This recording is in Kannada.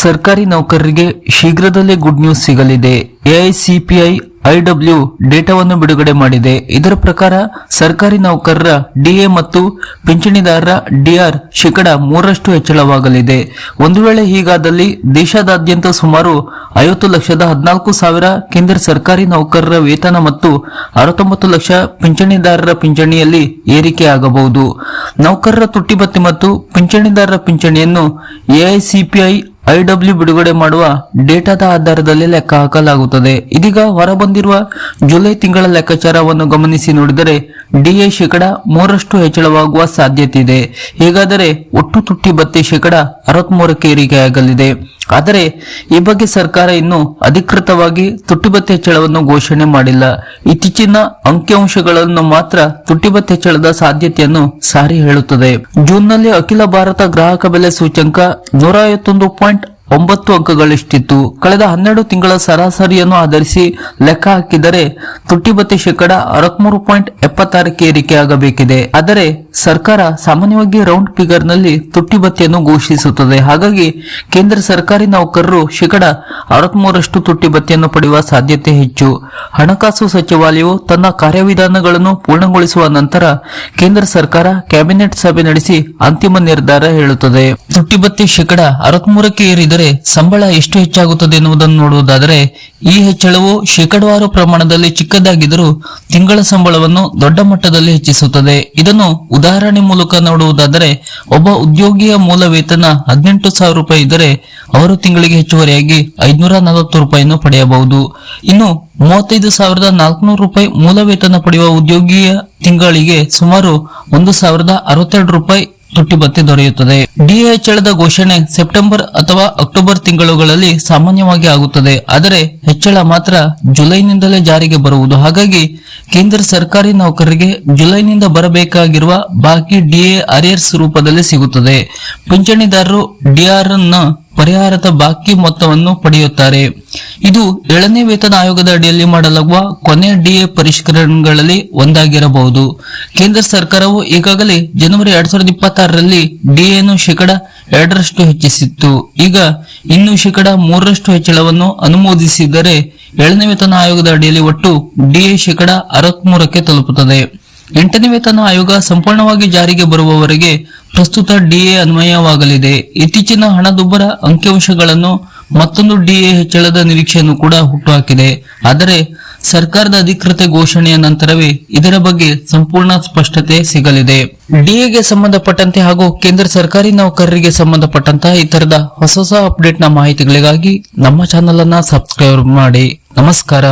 ಸರ್ಕಾರಿ ನೌಕರರಿಗೆ ಶೀಘ್ರದಲ್ಲೇ ಗುಡ್ ನ್ಯೂಸ್ ಸಿಗಲಿದೆ. ಎಐಸಿಪಿಐ ಐಡಬ್ಲ್ಯೂ ಡೇಟಾವನ್ನು ಬಿಡುಗಡೆ ಮಾಡಿದೆ. ಇದರ ಪ್ರಕಾರ ಸರ್ಕಾರಿ ನೌಕರರ ಡಿಎ ಮತ್ತು ಪಿಂಚಣಿದಾರರ ಡಿಆರ್ ಶೇಕಡ 3% ಹೆಚ್ಚಳವಾಗಲಿದೆ. ಒಂದು ವೇಳೆ ಹೀಗಾದಲ್ಲಿ ದೇಶದಾದ್ಯಂತ ಸುಮಾರು 50,14,000 ಕೇಂದ್ರ ಸರ್ಕಾರಿ ನೌಕರರ ವೇತನ ಮತ್ತು 69 ಲಕ್ಷ ಪಿಂಚಣಿದಾರರ ಪಿಂಚಣಿಯಲ್ಲಿ ಏರಿಕೆಯಾಗಬಹುದು. ನೌಕರರ ತುಟ್ಟಿ ಭತ್ಯೆ ಮತ್ತು ಪಿಂಚಣಿದಾರರ ಪಿಂಚಣಿಯನ್ನು ಎಐಸಿಪಿಐ ಐಡಬ್ಲ್ಯೂ ಬಿಡುಗಡೆ ಮಾಡುವ ಡೇಟಾದ ಆಧಾರದಲ್ಲಿ ಲೆಕ್ಕ ಹಾಕಲಾಗುತ್ತದೆ. ಇದೀಗ ಹೊರಬಂದಿರುವ ಜುಲೈ ತಿಂಗಳ ಲೆಕ್ಕಾಚಾರವನ್ನು ಗಮನಿಸಿ ನೋಡಿದರೆ ಡಿಎ ಶೇಕಡ 3% ಹೆಚ್ಚಳವಾಗುವ ಸಾಧ್ಯತೆ ಇದೆ. ಹೀಗಾದರೆ ಒಟ್ಟು ತುಟ್ಟಿ ಭತ್ಯೆ ಶೇಕಡ 63ಕ್ಕೆ ಏರಿಕೆಯಾಗಲಿದೆ. ಆದರೆ ಈ ಬಗ್ಗೆ ಸರ್ಕಾರ ಇನ್ನು ಅಧಿಕೃತವಾಗಿ ತುಟ್ಟಿ ಭತ್ಯೆ ಹೆಚ್ಚಳವನ್ನು ಘೋಷಣೆ ಮಾಡಿಲ್ಲ. ಇತ್ತೀಚಿನ ಅಂಕಿಅಂಶಗಳನ್ನು ಮಾತ್ರ ತುಟ್ಟಿ ಭತ್ಯೆ ಹೆಚ್ಚಳದ ಸಾಧ್ಯತೆಯನ್ನು ಸಾರಿ ಹೇಳುತ್ತದೆ. ಜೂನ್ನಲ್ಲಿ ಅಖಿಲ ಭಾರತ ಗ್ರಾಹಕ ಬೆಲೆ ಸೂಚ್ಯಂಕ 151.9 ಅಂಕಗಳಿಷ್ಟಿತ್ತು. ಕಳೆದ 12 ತಿಂಗಳ ಸರಾಸರಿಯನ್ನು ಆಧರಿಸಿ ಲೆಕ್ಕ ಹಾಕಿದರೆ ತುಟ್ಟಿ ಭತ್ಯೆ ಶೇಕಡ 63.76ಕ್ಕೆ ಏರಿಕೆಯಾಗಬೇಕಿದೆ. ಆದರೆ ಸರ್ಕಾರ ಸಾಮಾನ್ಯವಾಗಿ ರೌಂಡ್ ಫಿಗರ್ ನಲ್ಲಿ ತುಟ್ಟಿ ಭತ್ಯೆಯನ್ನು ಘೋಷಿಸುತ್ತದೆ. ಹಾಗಾಗಿ ಕೇಂದ್ರ ಸರ್ಕಾರಿ ನೌಕರರು ಶೇಕಡ 63ರಷ್ಟು ತುಟ್ಟಿ ಭತ್ಯೆಯನ್ನು ಪಡೆಯುವ ಸಾಧ್ಯತೆ ಹೆಚ್ಚು. ಹಣಕಾಸು ಸಚಿವಾಲಯವು ತನ್ನ ಕಾರ್ಯವಿಧಾನಗಳನ್ನು ಪೂರ್ಣಗೊಳಿಸುವ ನಂತರ ಕೇಂದ್ರ ಸರ್ಕಾರ ಕ್ಯಾಬಿನೆಟ್ ಸಭೆ ನಡೆಸಿ ಅಂತಿಮ ನಿರ್ಧಾರ ಹೇಳುತ್ತದೆ. ತುಟ್ಟಿ ಭತ್ಯೆ ಶೇಕಡ 63ಕ್ಕೆ ಏರಿದರೆ ಸಂಬಳ ಎಷ್ಟು ಹೆಚ್ಚಾಗುತ್ತದೆ ಎನ್ನುವುದನ್ನು ನೋಡುವುದಾದರೆ ಈ ಹೆಚ್ಚಳವು ಶೇಕಡಾವಾರು ಪ್ರಮಾಣದಲ್ಲಿ ಚಿಕ್ಕದಾಗಿದ್ದರೂ ತಿಂಗಳ ಸಂಬಳವನ್ನು ದೊಡ್ಡ ಮಟ್ಟದಲ್ಲಿ ಹೆಚ್ಚಿಸುತ್ತದೆ. ಇದನ್ನು ಉದಾಹರಣೆ ಮೂಲಕ ನೋಡುವುದಾದರೆ ಒಬ್ಬ ಉದ್ಯೋಗಿಯ ಮೂಲ ವೇತನ 18,000 ರೂಪಾಯಿ ಇದ್ದರೆ ಅವರು ತಿಂಗಳಿಗೆ ಹೆಚ್ಚುವರಿಯಾಗಿ 540 ರೂಪಾಯಿಯನ್ನು ಪಡೆಯಬಹುದು. ಇನ್ನು 35,400 ರೂಪಾಯಿ ಮೂಲ ವೇತನ ಪಡೆಯುವ ಉದ್ಯೋಗಿಯ ತಿಂಗಳಿಗೆ ಸುಮಾರು 1,062 ರೂಪಾಯಿ ತುಟ್ಟಿ ಭತ್ಯೆ ದೊರೆಯುತ್ತದೆ. ಡಿಎ ಹೆಚ್ಚಳದ ಘೋಷಣೆ ಸೆಪ್ಟೆಂಬರ್ ಅಥವಾ ಅಕ್ಟೋಬರ್ ತಿಂಗಳುಗಳಲ್ಲಿ ಸಾಮಾನ್ಯವಾಗಿ ಆಗುತ್ತದೆ. ಆದರೆ ಹೆಚ್ಚಳ ಮಾತ್ರ ಜುಲೈನಿಂದಲೇ ಜಾರಿಗೆ ಬರುವುದು. ಹಾಗಾಗಿ ಕೇಂದ್ರ ಸರ್ಕಾರಿ ನೌಕರರಿಗೆ ಜುಲೈನಿಂದ ಬರಬೇಕಾಗಿರುವ ಬಾಕಿ ಡಿಎ ಅರಿಯರ್ಸ್ ರೂಪದಲ್ಲಿ ಸಿಗುತ್ತದೆ. ಪಿಂಚಣಿದಾರರು ಡಿಆರ್ ಅನ್ನ ಪರಿಹಾರದ ಬಾಕಿ ಮೊತ್ತವನ್ನು ಪಡೆಯುತ್ತಾರೆ. ಇದು 7ನೇ ವೇತನ ಆಯೋಗದ ಅಡಿಯಲ್ಲಿ ಮಾಡಲಾಗುವ ಕೊನೆಯ ಡಿಎ ಪರಿಷ್ಕರಣೆಗಳಲ್ಲಿ ಒಂದಾಗಿರಬಹುದು. ಕೇಂದ್ರ ಸರ್ಕಾರವು ಈಗಾಗಲೇ ಜನವರಿ 2026ರಲ್ಲಿ ಡಿಎನ್ನು ಶೇಕಡ 2ರಷ್ಟು ಹೆಚ್ಚಿಸಿತ್ತು. ಈಗ ಇನ್ನೂ ಶೇಕಡ 3ರಷ್ಟು ಹೆಚ್ಚಳವನ್ನು ಅನುಮೋದಿಸಿದರೆ 7ನೇ ವೇತನ ಆಯೋಗದ ಅಡಿಯಲ್ಲಿ ಒಟ್ಟು ಡಿಎ ಶೇಕಡ 63ಕ್ಕೆ ತಲುಪುತ್ತದೆ. 8ನೇ ವೇತನ ಆಯೋಗ ಸಂಪೂರ್ಣವಾಗಿ ಜಾರಿಗೆ ಬರುವವರೆಗೆ ಪ್ರಸ್ತುತ ಡಿಎ ಅನ್ವಯವಾಗಲಿದೆ. ಇತ್ತೀಚಿನ ಹಣದುಬ್ಬರ ಅಂಕಿಅಂಶಗಳನ್ನು ಮತ್ತೊಂದು ಡಿಎ ಹೆಚ್ಚಳದ ನಿರೀಕ್ಷೆಯನ್ನು ಕೂಡ ಹುಟ್ಟುಹಾಕಿದೆ. ಆದರೆ ಸರ್ಕಾರದ ಅಧಿಕೃತ ಘೋಷಣೆಯ ನಂತರವೇ ಇದರ ಬಗ್ಗೆ ಸಂಪೂರ್ಣ ಸ್ಪಷ್ಟತೆ ಸಿಗಲಿದೆ. ಡಿಎಗೆ ಸಂಬಂಧಪಟ್ಟಂತೆ ಹಾಗೂ ಕೇಂದ್ರ ಸರ್ಕಾರಿ ನೌಕರರಿಗೆ ಸಂಬಂಧಪಟ್ಟಂತಹ ಈ ತರದ ಹೊಸ ಅಪ್ಡೇಟ್ ನ ಮಾಹಿತಿಗಳಿಗಾಗಿ ನಮ್ಮ ಚಾನೆಲ್ ಅನ್ನ ಸಬ್ಸ್ಕ್ರೈಬ್ ಮಾಡಿ. ನಮಸ್ಕಾರ.